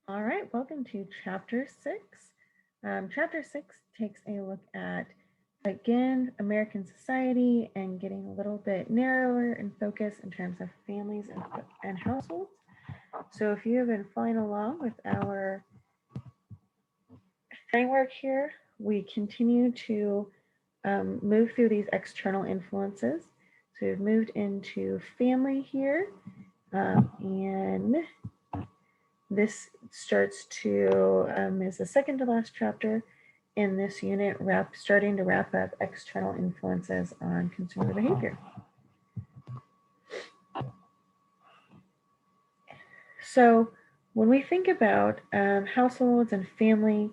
All right, welcome to Chapter 6. Chapter 6 takes a look at, again, American society and getting a little bit narrower in focus in terms of families and households. So if you have been following along with our framework here, we continue to move through these external influences. So we've moved into family here, and this starts to is the second to last chapter in this unit, starting to wrap up external influences on consumer behavior. So when we think about households and family,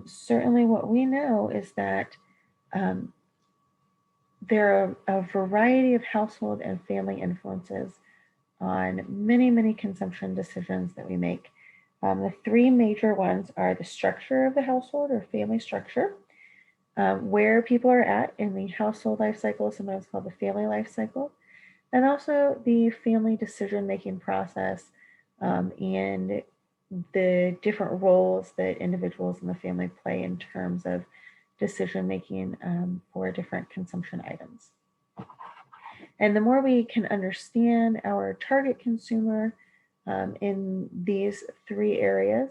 certainly what we know is that there are a variety of household and family influences on many consumption decisions that we make. The three major ones are the structure of the household or family structure, where people are at in the household life cycle, sometimes called the family life cycle, and also the family decision-making process and the different roles that individuals in the family play in terms of decision-making for different consumption items. And the more we can understand our target consumer in these three areas,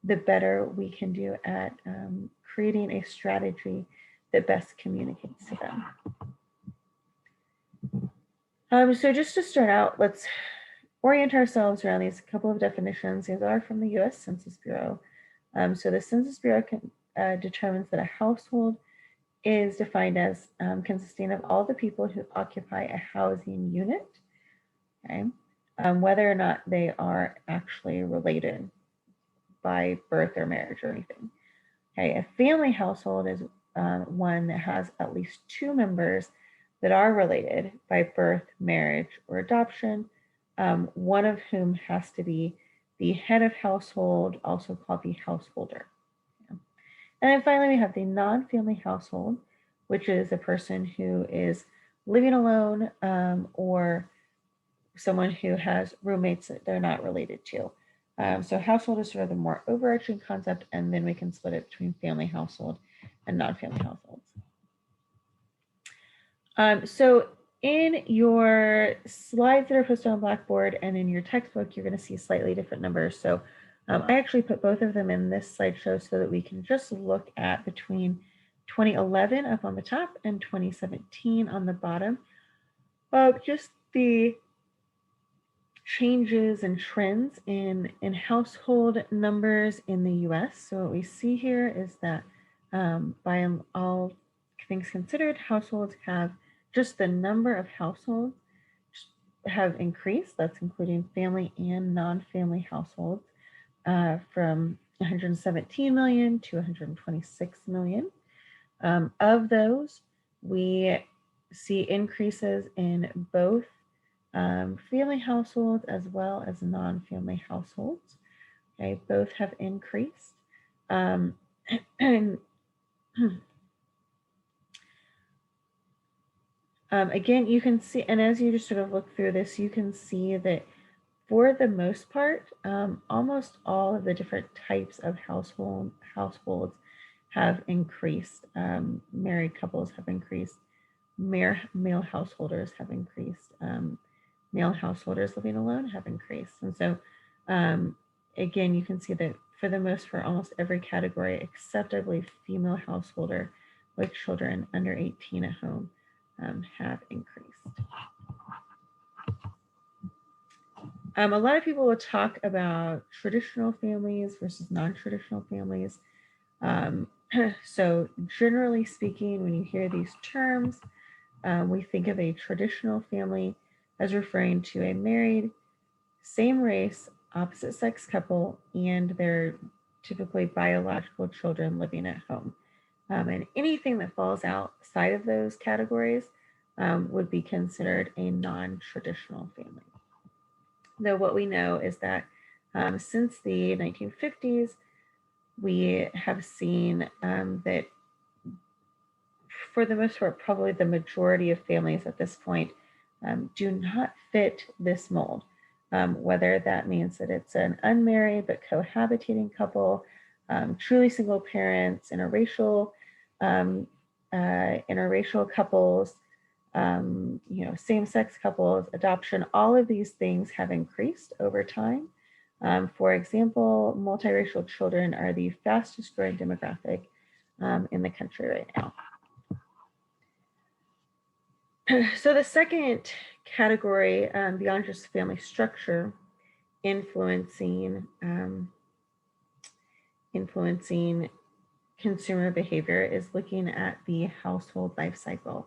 the better we can do at creating a strategy that best communicates to them. So just to start out, let's orient ourselves around these couple of definitions. These are from the U.S. Census Bureau. So the Census Bureau determines that a household is defined as consisting of all the people who occupy a housing unit, okay, whether or not they are actually related by birth or marriage or anything. Okay, a family household is one that has at least two members that are related by birth, marriage, or adoption, one of whom has to be the head of household, also called the householder. And then finally, we have the non-family household, which is a person who is living alone or someone who has roommates that they're not related to. So household is sort of the more overarching concept, and then we can split it between family household and non-family households. So in your slides that are posted on Blackboard and in your textbook, you're going to see slightly different numbers. So I actually put both of them in this slideshow so that we can just look at between 2011 up on the top and 2017 on the bottom, just the changes and trends in household numbers in the US. So what we see here is that by all things considered, households have just the number of households have increased. That's including family and non-family households from 117 million to 126 million. Of those, we see increases in both family households as well as non-family households. Okay, both have increased. And again, you can see, and as you just sort of look through this, you can see that for the most part, almost all of the different types of households have increased. Married couples have increased. Male householders have increased. Male householders living alone have increased. And so, again, you can see that for the most part, almost every category except, I believe, female householder with children under 18 at home have increased. A lot of people will talk about traditional families versus non-traditional families. So generally speaking, when you hear these terms, we think of a traditional family as referring to a married, same race, opposite sex couple, and their typically biological children living at home. And anything that falls outside of those categories would be considered a non-traditional family. Though what we know is that since the 1950s, we have seen that for the most part, probably the majority of families at this point do not fit this mold. whether that means that it's an unmarried but cohabitating couple, truly single parents, interracial couples, same-sex couples, adoption. All of these things have increased over time. For example, multiracial children are the fastest growing demographic in the country right now. So the second category, beyond just family structure, influencing consumer behavior, is looking at the household life cycle.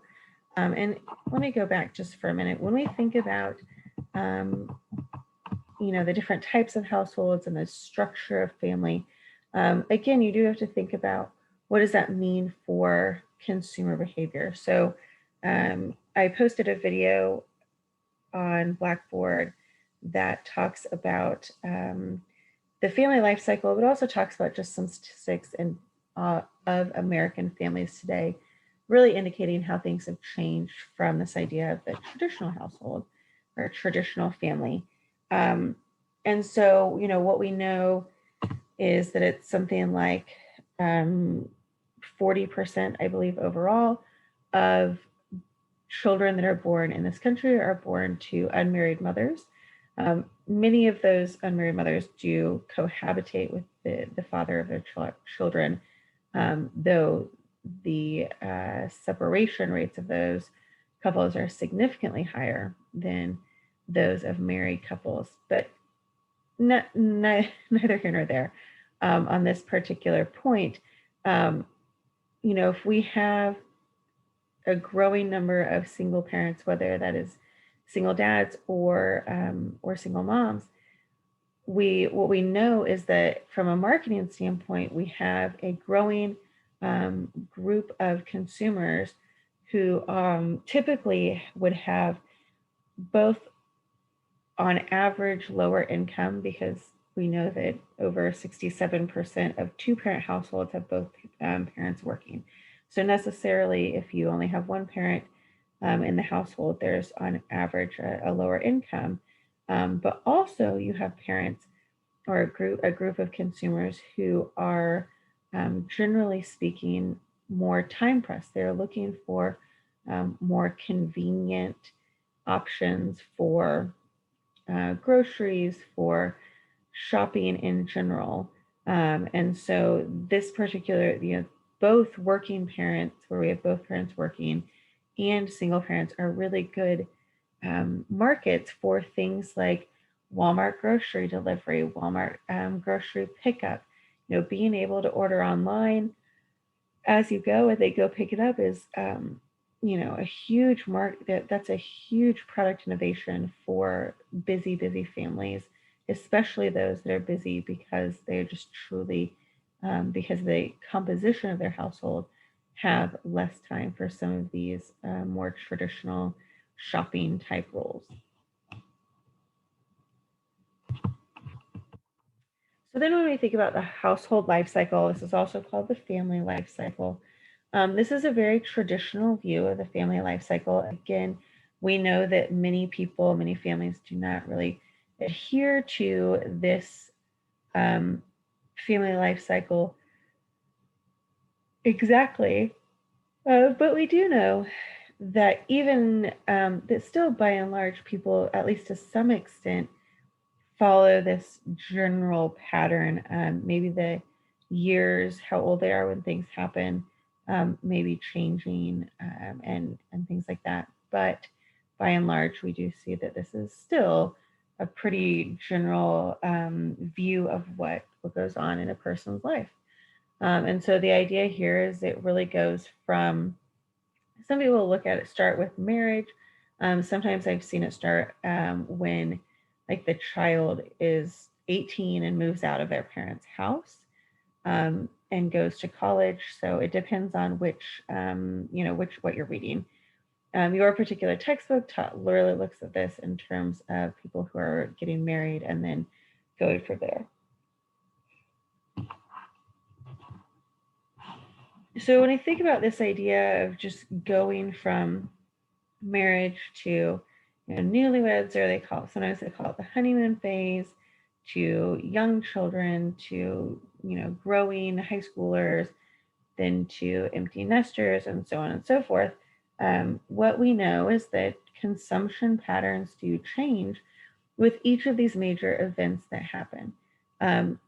And let me go back just for a minute. When we think about the different types of households and the structure of family, again, you do have to think about what does that mean for consumer behavior. So I posted a video on Blackboard that talks about the family life cycle, but also talks about just some statistics of American families today, really indicating how things have changed from this idea of the traditional household or traditional family. And so, what we know is that it's something like 40%, I believe, overall of children that are born in this country are born to unmarried mothers. Many of those unmarried mothers do cohabitate with the father of their children, though the separation rates of those couples are significantly higher than those of married couples. But neither here nor there on this particular point. If we have a growing number of single parents, whether that is single dads or single moms, what we know is that from a marketing standpoint, we have a growing group of consumers who typically would have both on average lower income, because we know that over 67% of two-parent households have both parents working. So necessarily, if you only have one parent in the household, there's on average a lower income. But also you have parents or a group of consumers who are generally speaking more time pressed. They're looking for more convenient options for groceries, for shopping in general. And so this particular, both working parents, where we have both parents working, and single parents are really good markets for things like Walmart grocery delivery, Walmart grocery pickup. Being able to order online as you go and they go pick it up is a huge that's a huge product innovation for busy families, especially those that are busy because they're just truly because the composition of their household have less time for some of these more traditional shopping type roles. So then when we think about the household life cycle, this is also called the family life cycle. This is a very traditional view of the family life cycle. Again, we know that many families do not really adhere to this family life cycle exactly. But we do know that even that still by and large people, at least to some extent, follow this general pattern. Maybe the years, how old they are when things happen, maybe changing and things like that. But by and large, we do see that this is still a pretty general view of what goes on in a person's life. And so the idea here is it really goes from, some people look at it, start with marriage. Sometimes I've seen it start when like the child is 18 and moves out of their parents' house and goes to college. So it depends on what you're reading. Your particular textbook literally looks at this in terms of people who are getting married and then going from there. So when I think about this idea of just going from marriage to, newlyweds, or sometimes they call it the honeymoon phase, to young children, to growing high schoolers, then to empty nesters, and so on and so forth. What we know is that consumption patterns do change with each of these major events that happen.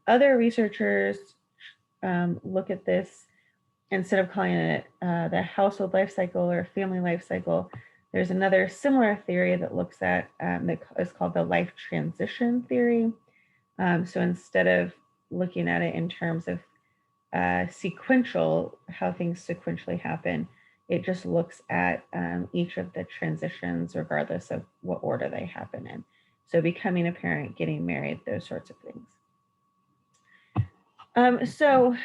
Other researchers look at this, instead of calling it the household life cycle or family life cycle. There's another similar theory that looks at that is called the life transition theory. So instead of looking at it in terms of sequential, how things sequentially happen, it just looks at each of the transitions regardless of what order they happen in. So becoming a parent, getting married, those sorts of things. So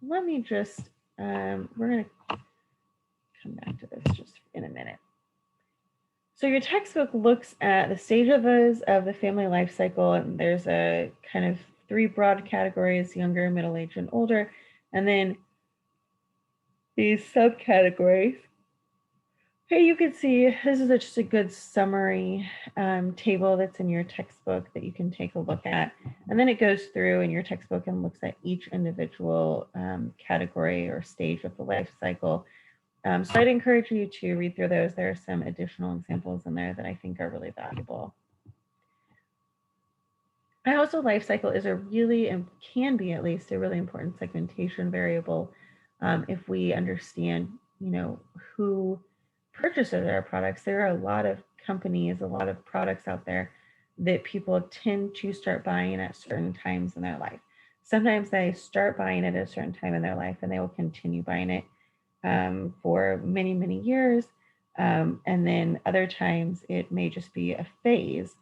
let me just, we're going to come back to this just in a minute. So your textbook looks at the stages of the family life cycle, and there's a kind of 3 broad categories: younger, middle-aged, and older, and then these subcategories. Here you can see, this is just a good summary table that's in your textbook that you can take a look at. And then it goes through in your textbook and looks at each individual category or stage of the life cycle. So I'd encourage you to read through those. There are some additional examples in there that I think are really valuable. A household life cycle is and can be at least, a really important segmentation variable if we understand, who purchases our products. There are a lot of companies, a lot of products out there that people tend to start buying at certain times in their life. Sometimes they start buying it at a certain time in their life and they will continue buying it for many, many years. And then other times it may just be a phase,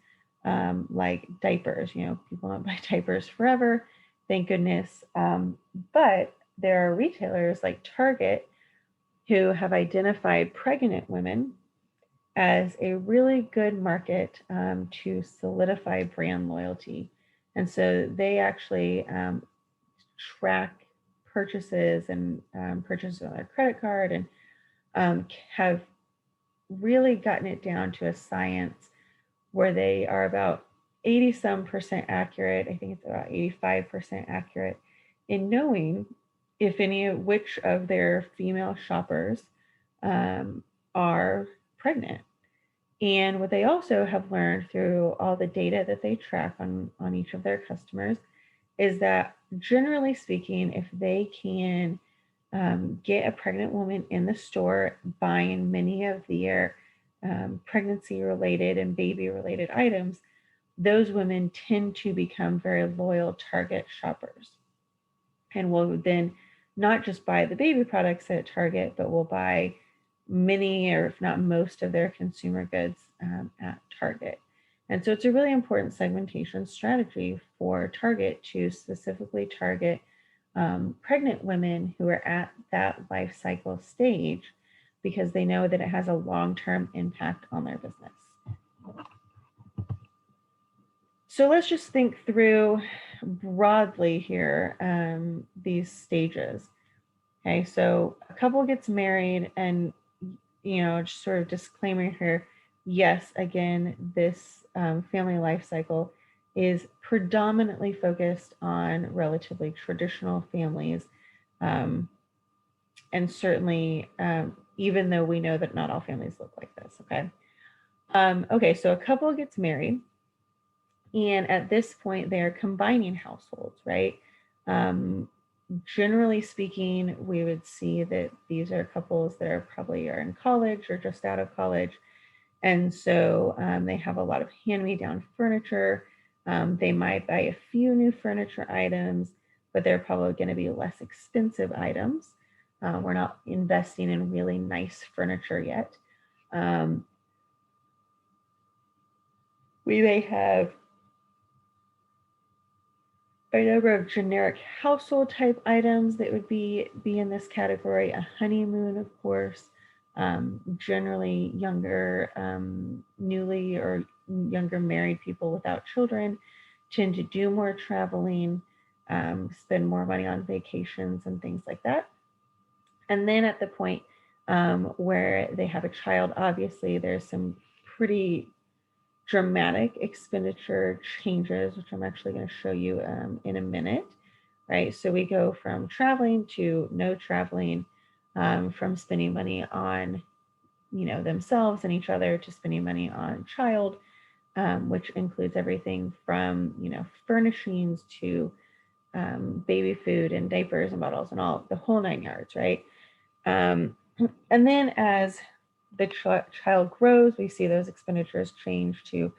like diapers. People don't buy diapers forever, thank goodness. But there are retailers like Target who have identified pregnant women as a really good market to solidify brand loyalty. And so they actually track purchases and purchases on their credit card, and have really gotten it down to a science where they are about 80% accurate. I think it's about 85% accurate in knowing which of their female shoppers are pregnant. And what they also have learned through all the data that they track on each of their customers is that, generally speaking, if they can get a pregnant woman in the store buying many of their pregnancy-related and baby-related items, those women tend to become very loyal Target shoppers, and will then not just buy the baby products at Target, but will buy many, or if not most, of their consumer goods at Target. And so it's a really important segmentation strategy for Target to specifically target pregnant women who are at that life cycle stage, because they know that it has a long-term impact on their business. So let's just think through broadly here these stages. Okay, so a couple gets married, and just sort of disclaimer here, yes, again, this family life cycle is predominantly focused on relatively traditional families, and certainly even though we know that not all families look like this. Okay, so a couple gets married, and at this point they're combining households, right? Generally speaking, we would see that these are couples that are probably in college or just out of college. And so they have a lot of hand-me-down furniture. They might buy a few new furniture items, but they're probably going to be less expensive items. We're not investing in really nice furniture yet. We may have a number of generic household type items that would be in this category. A honeymoon, of course. Generally younger, newly or younger married people without children tend to do more traveling, spend more money on vacations and things like that. And then at the point where they have a child, obviously there's some pretty dramatic expenditure changes, which I'm actually going to show you in a minute, right? So we go from traveling to no traveling, from spending money on, themselves and each other to spending money on child, which includes everything from, furnishings to baby food and diapers and bottles and all the whole 9 yards, right? And then as the child grows, we see those expenditures change to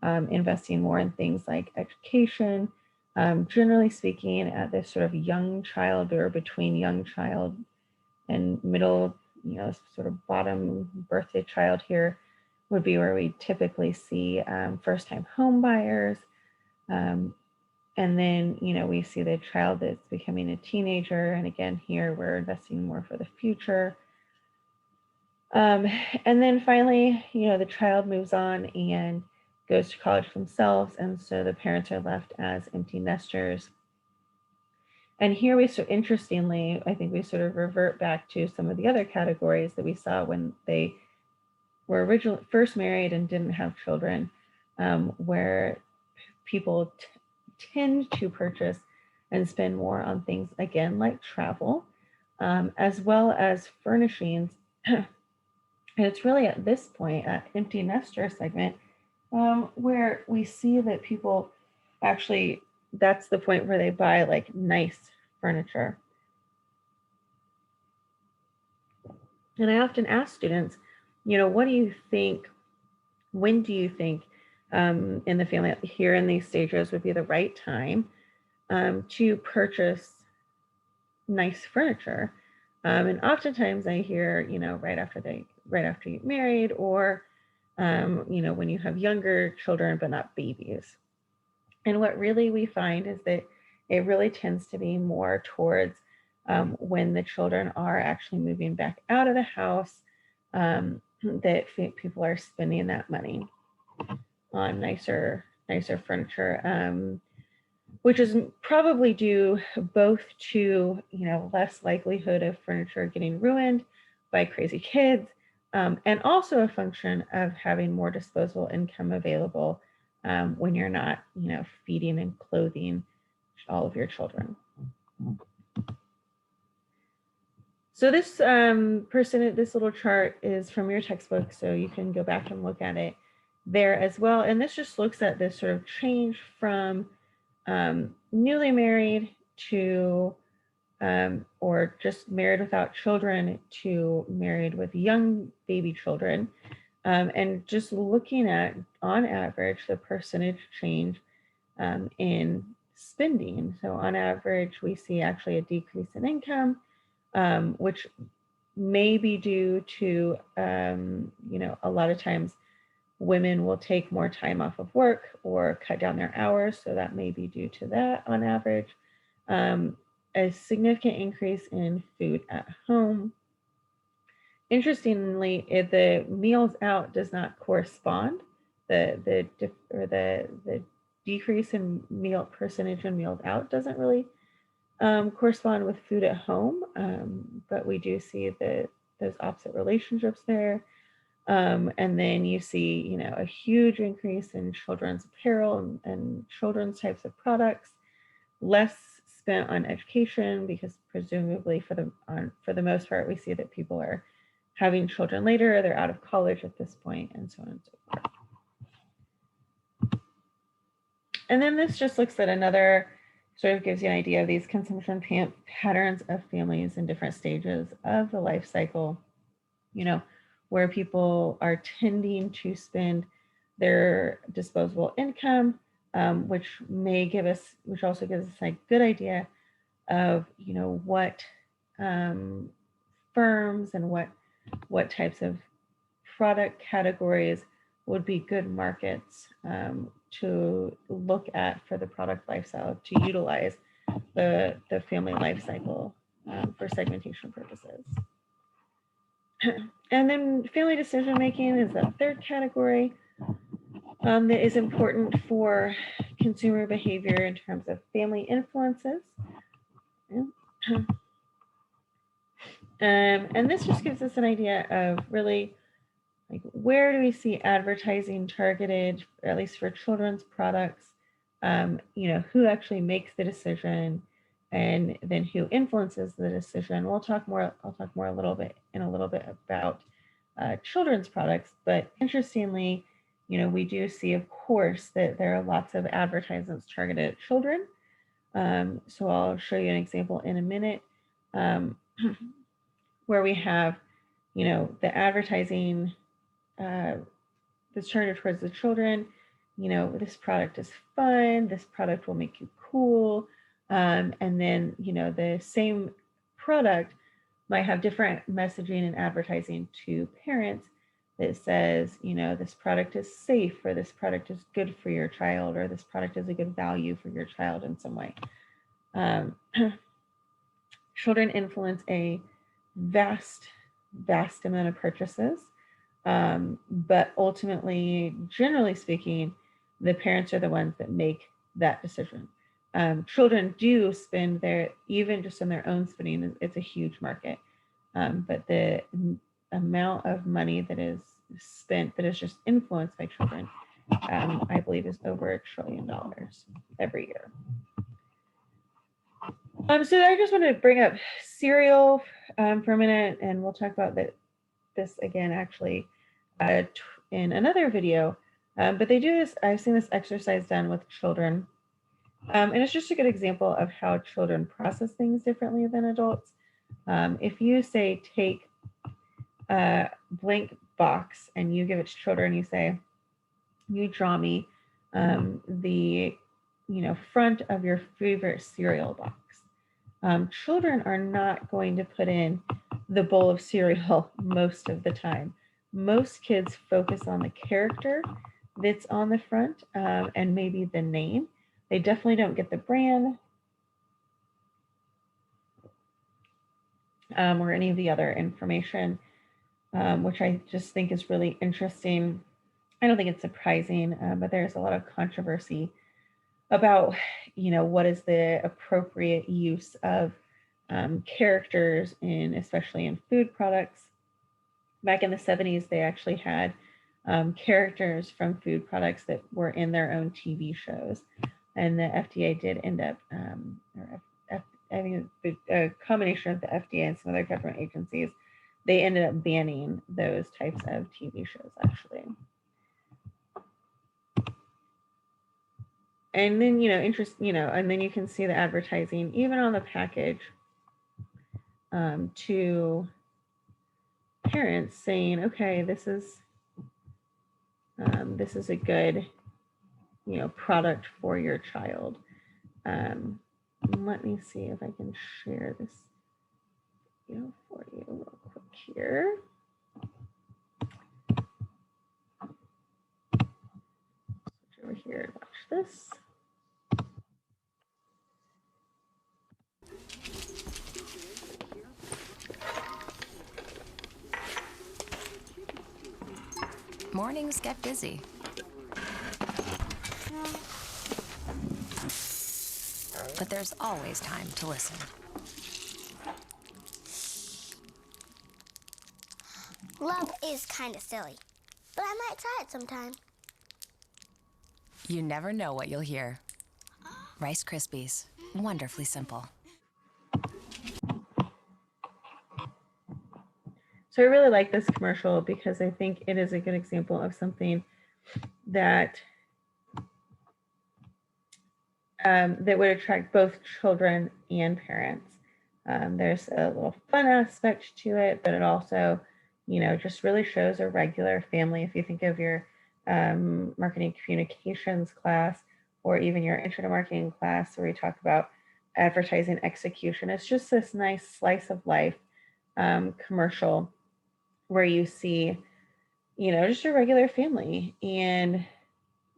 investing more in things like education. Generally speaking, at this sort of young child or between young child and middle, sort of bottom birthday child here would be where we typically see first-time home buyers. And then, we see the child that's becoming a teenager. And again, here we're investing more for the future. And then finally, the child moves on and goes to college themselves. And so the parents are left as empty nesters. And here interestingly, I think we sort of revert back to some of the other categories that we saw when they were originally first married and didn't have children, where people tend to purchase and spend more on things, again, like travel, as well as furnishings. And it's really at this point, at empty nester segment, where we see that people actually, that's the point where they buy like nice furniture. And I often ask students, what do you think, when do you think in the family here in these stages would be the right time to purchase nice furniture? And oftentimes I hear, right after you get married, or when you have younger children but not babies. And what really we find is that it really tends to be more towards when the children are actually moving back out of the house, that people are spending that money on nicer furniture, which is probably due both to, less likelihood of furniture getting ruined by crazy kids, and also a function of having more disposable income available when you're not, feeding and clothing all of your children. So this this little chart is from your textbook, so you can go back and look at it there as well. And this just looks at this sort of change from newly married to, or just married without children to married with young baby children. And just looking at, on average, the percentage change in spending. So on average, we see actually a decrease in income, which may be due to, a lot of times women will take more time off of work or cut down their hours. So that may be due to that on average. A significant increase in food at home. Interestingly, the meals out does not correspond. The decrease in percentage in meals out doesn't really correspond with food at home, but we do see those opposite relationships there. And then you see, a huge increase in children's apparel and children's types of products, less spent on education because presumably for the most part, we see that people are having children later, they're out of college at this point, and so on and so forth. And then this just looks at another, sort of gives you an idea of these consumption patterns of families in different stages of the life cycle, where people are tending to spend their disposable income, which also gives us a good idea of, what firms and what types of product categories would be good markets to look at for the product lifestyle, to utilize the family life cycle for segmentation purposes. And then family decision making is the third category that is important for consumer behavior in terms of family influences. And this just gives us an idea of really like, where do we see advertising targeted, at least for children's products? Who actually makes the decision, and then who influences the decision. I'll talk more a little bit about children's products, but interestingly, we do see, of course, that there are lots of advertisements targeted at children. So I'll show you an example in a minute, where we have, the advertising that's targeted towards the children. This product is fun. This product will make you cool. And then, the same product might have different messaging and advertising to parents that says, this product is safe, or this product is good for your child, or this product is a good value for your child in some way. Children influence a vast amount of purchases. But ultimately, generally speaking, the parents are the ones that make that decision. Children do spend even just on their own spending, it's a huge market. But the amount of money that is spent, that is just influenced by children, I believe is over $1 trillion every year. So I just wanted to bring up cereal for a minute, and we'll talk about this again actually in another video. But they do this, I've seen this exercise done with children. And it's just a good example of how children process things differently than adults. If you say, take a blank box and you give it to children, you say, you draw me the front of your favorite cereal box. Children are not going to put in the bowl of cereal most of the time. Most kids focus on the character that's on the front, and maybe the name. They definitely don't get the brand or any of the other information, which I just think is really interesting. I don't think it's surprising, but there's a lot of controversy about, what is the appropriate use of characters especially in food products. Back in the 70s, they actually had characters from food products that were in their own TV shows. And the FDA did end up, I think a combination of the FDA and some other government agencies, they ended up banning those types of TV shows, actually. And then, and then you can see the advertising, even on the package, to parents saying, okay, this is a good, product for your child. Let me see if I can share this for you real quick here. Switch over here and watch this. Mornings get busy. But there's always time to listen. Love is kind of silly, but I might try it sometime. You never know what you'll hear. Rice Krispies, wonderfully simple. So I really like this commercial because I think it is a good example of something that that would attract both children and parents. There's a little fun aspect to it, but it also, just really shows a regular family. If you think of your marketing communications class, or even your intro to marketing class, where we talk about advertising execution, it's just this nice slice of life commercial where you see, just a regular family. And,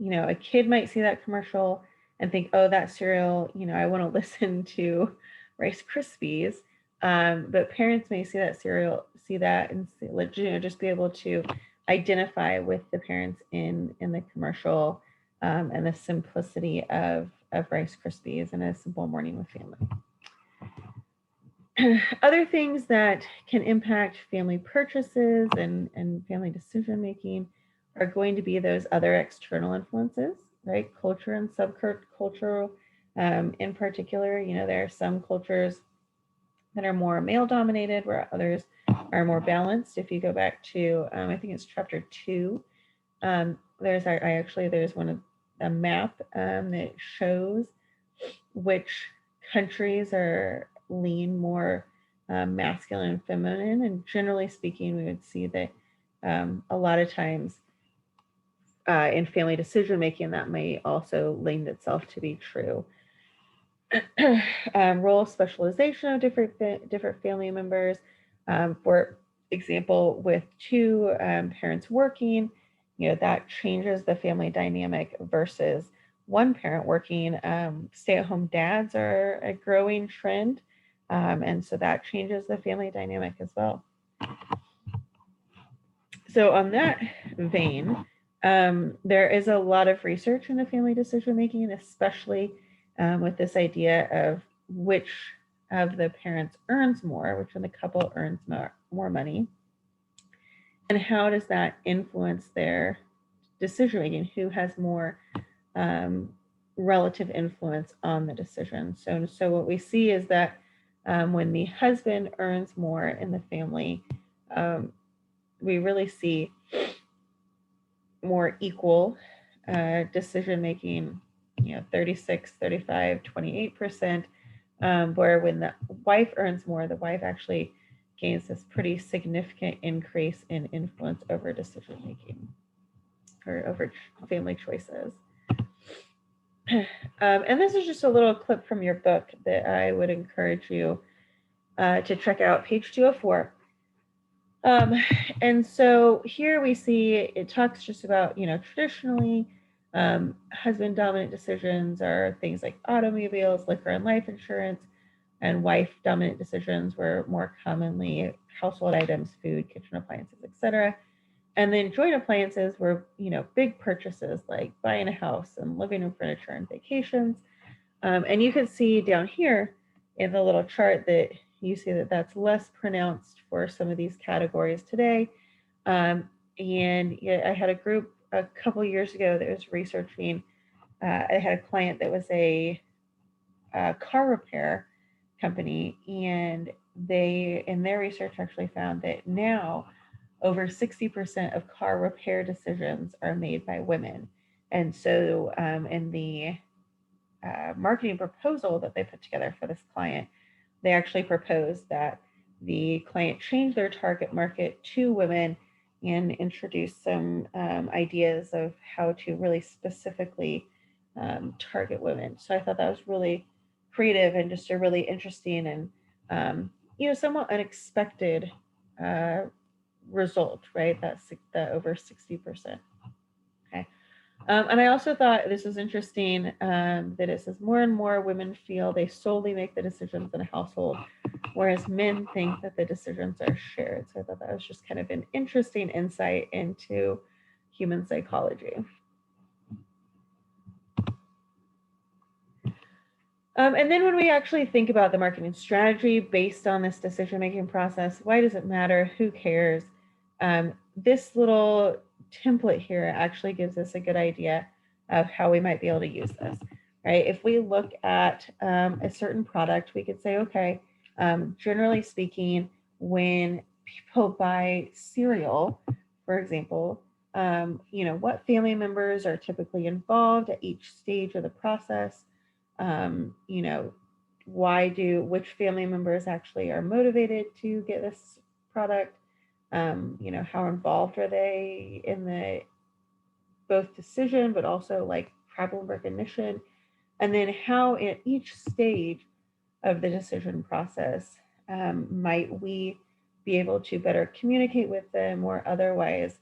a kid might see that commercial and think, oh, that cereal, I want to listen to Rice Krispies. But parents may see that and just be able to identify with the parents in the commercial, and the simplicity of Rice Krispies and a simple morning with family. Other things that can impact family purchases and family decision making are going to be those other external influences, right? Culture and subcultural, in particular. There are some cultures that are more male dominated, where others are more balanced. If you go back to, I think it's chapter 2, there's a map that shows which countries are lean more masculine and feminine. And generally speaking, we would see that a lot of times in family decision making, that may also lend itself to be true. Role specialization of different family members. For example, with two parents working, that changes the family dynamic versus one parent working. Stay-at-home dads are a growing trend, and so that changes the family dynamic as well. So on that vein, there is a lot of research into family decision making, especially with this idea of which of the parents earns more, which of the couple earns more money, and how does that influence their decision making, who has more relative influence on the decision. So what we see is that when the husband earns more in the family, we really see more equal decision making, 36, 35, 28%, where when the wife earns more, the wife actually gains this pretty significant increase in influence over decision making or over family choices. And this is just a little clip from your book that I would encourage you to check out, page 204. And so here we see it talks just about, traditionally, husband dominant decisions are things like automobiles, liquor and life insurance, and wife dominant decisions were more commonly household items, food, kitchen appliances, etc. And then joint appliances were, big purchases like buying a house and living room furniture and vacations. And you can see down here in the little chart that you see that that's less pronounced for some of these categories today. And I had a group a couple years ago that was researching. I had a client that was a car repair company, and they, in their research, actually found that now over 60% of car repair decisions are made by women. And so in the marketing proposal that they put together for this client, they actually proposed that the client change their target market to women and introduce some ideas of how to really specifically target women. So I thought that was really creative and just a really interesting and somewhat unexpected result, right? That's the over 60%. Okay. And I also thought this was interesting that it says more and more women feel they solely make the decisions in a household, whereas men think that the decisions are shared. So I thought that was just kind of an interesting insight into human psychology. And then when we actually think about the marketing strategy based on this decision-making process, why does it matter? Who cares? This little template here actually gives us a good idea of how we might be able to use this, right? If we look at a certain product, we could say, okay, generally speaking, when people buy cereal, for example, what family members are typically involved at each stage of the process? Which family members actually are motivated to get this product? How involved are they in the both decision, but also like problem recognition? And then how at each stage of the decision process might we be able to better communicate with them or otherwise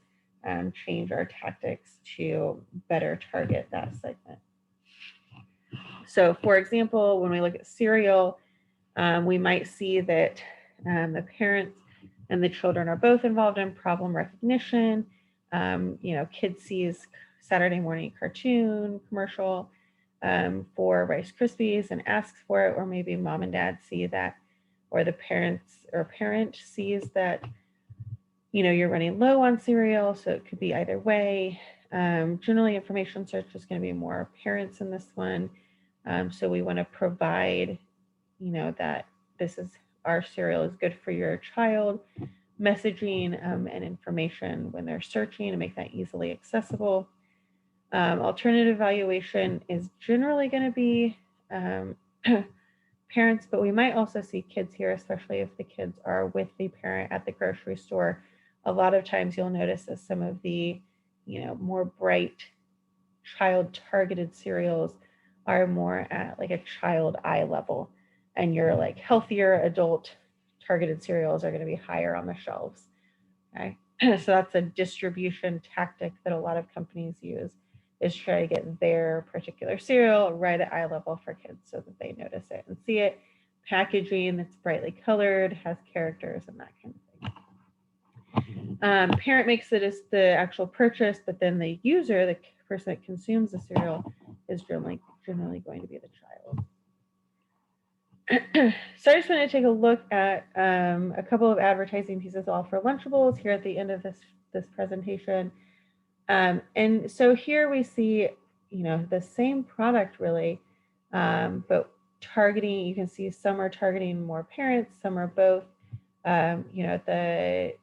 change our tactics to better target that segment? So for example, when we look at cereal, we might see that the parents and the children are both involved in problem recognition. Kid sees Saturday morning cartoon commercial for Rice Krispies and asks for it, or maybe mom and dad see that or the parent sees that, you know, you're running low on cereal, so it could be either way. Generally, information search is going to be more parents in this one. So we want to provide, you know, that this is our cereal is good for your child, messaging and information when they're searching to make that easily accessible. Alternative evaluation is generally going to be parents, but we might also see kids here, especially if the kids are with the parent at the grocery store. A lot of times you'll notice that some of the, you know, more bright child targeted cereals are more at like a child eye level, and your like healthier adult targeted cereals are going to be higher on the shelves. Okay. So that's a distribution tactic that a lot of companies use, is try to get their particular cereal right at eye level for kids so that they notice it and see it. Packaging that's brightly colored, has characters and that kind of thing. Parent makes it as the actual purchase, but then the user, the person that consumes the cereal, is generally going to be the child. So I just want to take a look at a couple of advertising pieces all for Lunchables here at the end of this presentation. And so here we see, you know, the same product really, but targeting, you can see some are targeting more parents, some are both. You know, the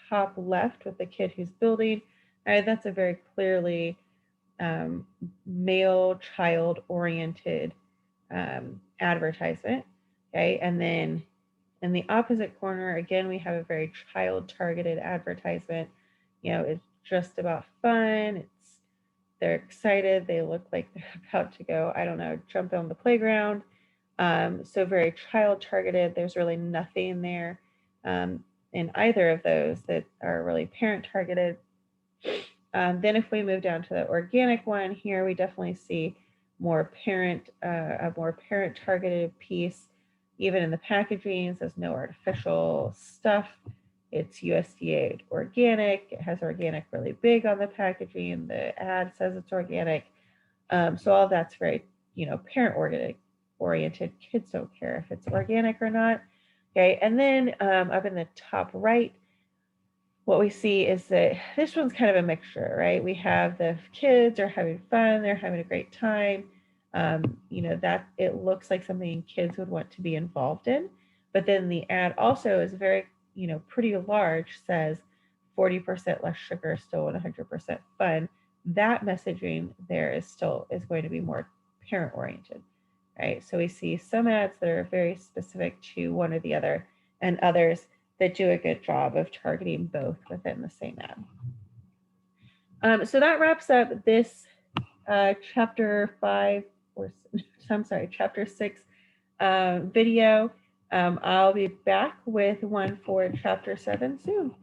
top left with the kid who's building, that's a very clearly male child oriented advertisement. Okay, and then in the opposite corner, again, we have a very child targeted advertisement. You know, it's just about fun. They're excited. They look like they're about to go, I don't know, jump on the playground. So very child targeted. There's really nothing there in either of those that are really parent targeted. Then if we move down to the organic one here, we definitely see more parent, a more parent targeted piece. Even in the packaging, it says no artificial stuff. It's USDA organic. It has organic really big on the packaging. The ad says it's organic. So all that's very, you know, parent oriented. Kids don't care if it's organic or not. Okay, and then up in the top right, what we see is that this one's kind of a mixture, right? We have the kids are having fun, they're having a great time. You know, that it looks like something kids would want to be involved in. But then the ad also is very, you know, pretty large, says 40% less sugar, still 100% fun. That messaging there is going to be more parent oriented, right? So we see some ads that are very specific to one or the other, and others that do a good job of targeting both within the same ad. So that wraps up this chapter 5, or I'm sorry, chapter 6 video. I'll be back with one for chapter 7 soon.